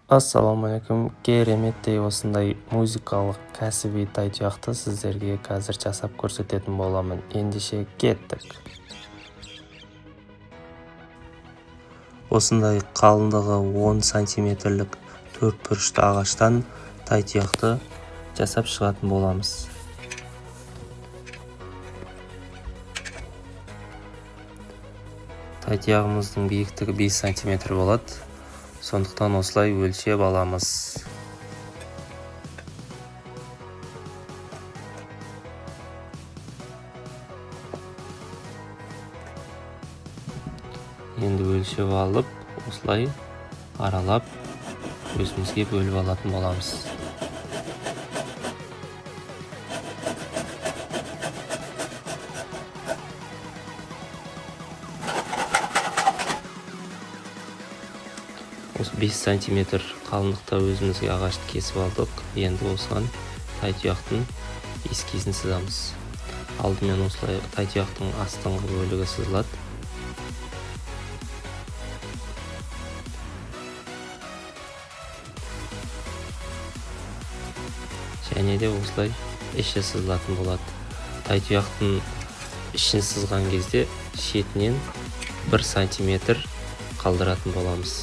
Ассалаумағалейкум, кереметтей осындай музыкалық кәсіби тайтұяқты сіздерге қазір жасап көрсететін боламын. Ендеше кеттік. Осындай қалыңдығы 10 сантиметрлік төртбұрышты ағаштан тайтұяқты жасап шығатын боламыз. Тайтұяғымыздың биіктігі 5 сантиметр болады. Сондықтан осылай өлшеп аламыз. Енді өлшеп алып, осылай аралап, өзімізге бөліп алатын боламыз. Осы 5 сантиметр қалыңдықта өзімізге ағашты кесіп алдық. Енді осыған тайтұяқтың эскизін сызамыз. Алдымен осылай тайтұяқтың астыңғы бөлігі сызылады. Және де осылай іші сызылатын болады. Тайтұяқтың ішін сызған кезде шетінен 1 сантиметр қалдыратын боламыз.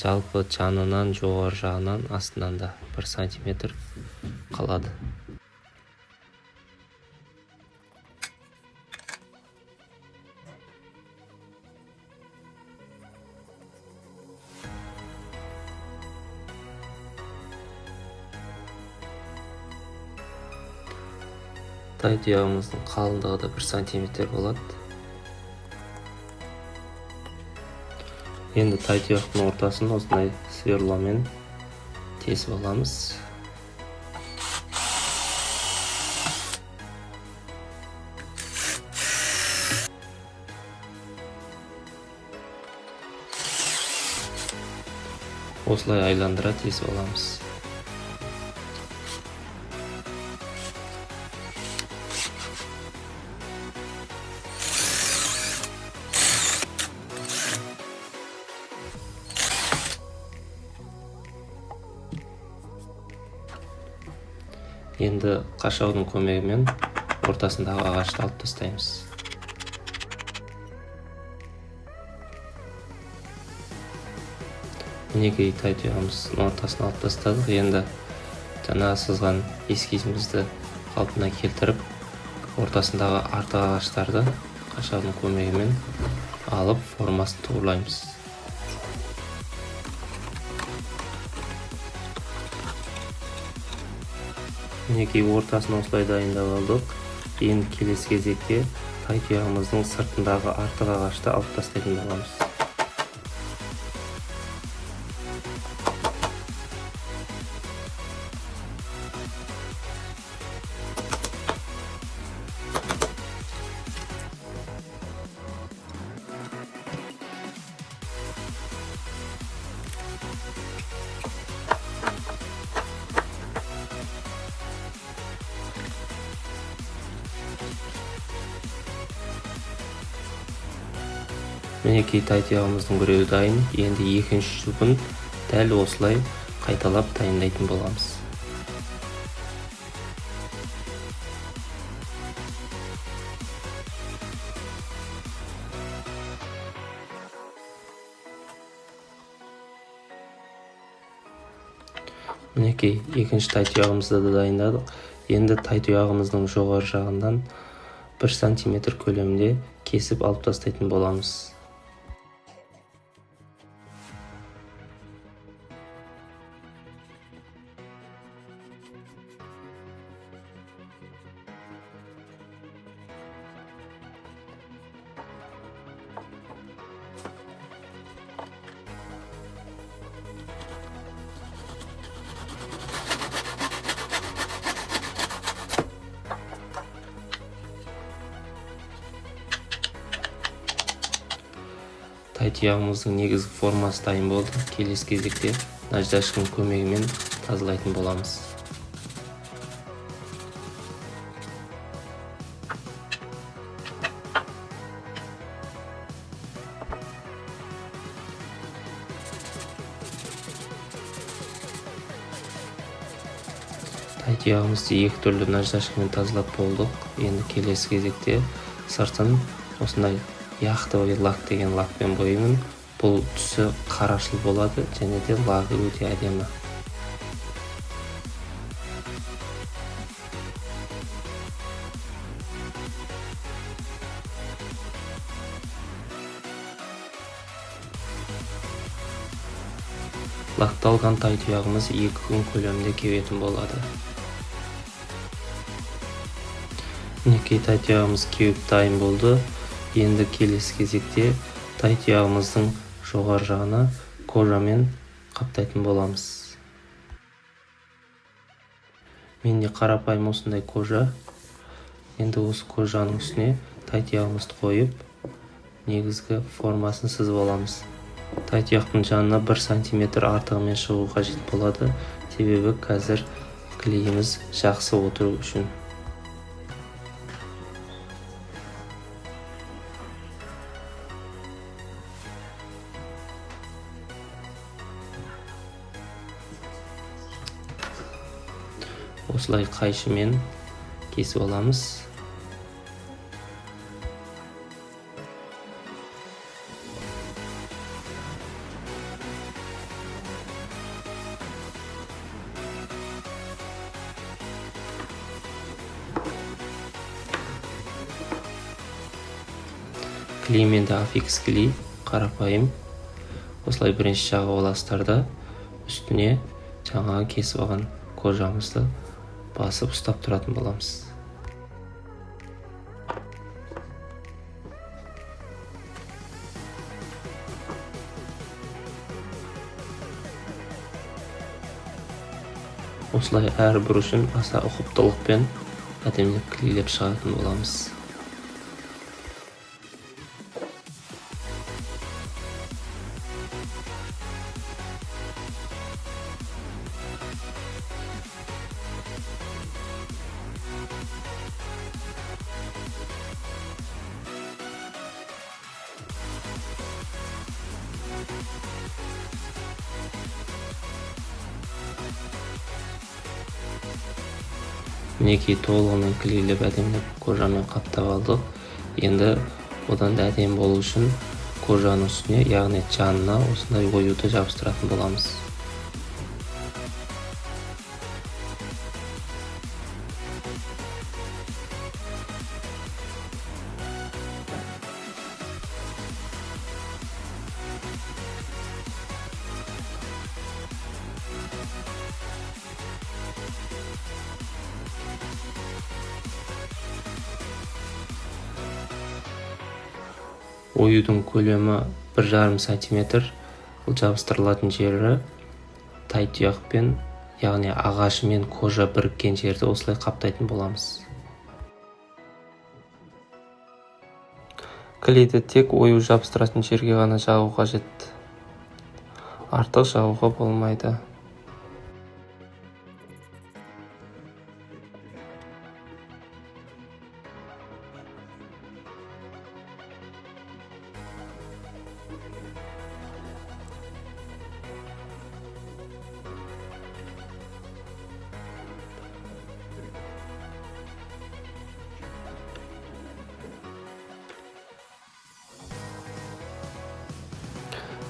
Жалпы жанынан, жоғары жағынан, астынан да 1 сантиметр қалады. Тайтұяғымыздың қалыңдығы да 1 сантиметр болады. Енді тайтұяқтың ортасын осындай сверломен тесіп аламыз. Осылай айландыра тесіп аламыз. Енді қашаудың көмегімен ортасындағы ағашты алып тастаймыз. Мінекей тайтұяғымыздың ортасын алып тастадық. Енді жаңа сызған эскизімізді қалпына келтіріп, ортасындағы артық ағаштарды қашаудың көмегімен алып формасын туғырлаймыз. Мінекей ортасын осылай дайындап алдық. Енді келесі кезекте тайтұяғымыздың сыртындағы артық ағашты алып тастайтын боламыз. Мінекей тайтұяғымыздың біреуі дайын. Енді екінші жұбын дәл осылай қайталап дайындайтын боламыз. Мінекей екінші тайтұяғымызды да дайындадық. Енді тайтұяғымыздың жоғары жағынан 1 сантиметр көлемінде кесіп алып тастайтын боламыз. Тайтұяғымыздың негізгі формасы дайын болды. Келесі кезекте наждачканың көмегімен тазалайтын боламыз. тай тұяғымызды 2 түрлі наждашкамен тазалап болдық. Енді келесі кезекте сыртын осындай яхтовый лак деген лакпен бояймын. Бұл түсі қарашыл болады және де лагы өте әдемі. Лакталған тай тұяғымыз 2 күн көлемінде кебетін болады. Мінекей тай тұяғымыз кеуіп дайын болды. Енді келесі кезекте тай тұяғымыздың жоғары жағына кожамен қаптайтын боламыз. Менде қарапайым осындай кожа. Енді осы кожаның үстіне тай тұяғымызды қойып, негізгі формасын сызып аламыз. Тай тұяқтың жанына 1 сантиметр артығымен шығу қажет болады, себебі қазір клейіміз жақсы отыру үшін. Осылай қайшымен кесіп аламыз. Клей енді аффикс клей, қарапайым. Осылай бірінші жағып аласыздар да үстіне жаңағы кесіп алған кожамызды басып ұстап тұратын боламыз. Осылай әр бұрышын аса ұқыптылықпен әдемілеп клейлеп шығатын боламыз. Мінекей толығымен клейлеп әдемілеп кожамен қаптап алдық. Енді одан да әдемі болу үшін кожаның үстіне, яғни жанына осындай оюды жабыстыратын боламыз. Оюдың көлемі 1,5 сантиметр. Бұл жабыстырылатын жері тай тұяқпен, яғни ағашы мен кожа біріккен жерді осылай қаптайтын боламыз. Клейді тек ою жабыстыратын жерге ғана жағу қажет. Артық жағуға болмайды.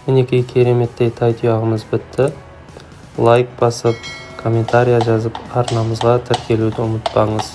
Мінекей кереметтей тай тұяғымыз бітті. Лайк басып, комментария жазып, арнамызға тіркелуді ұмытпаңыз.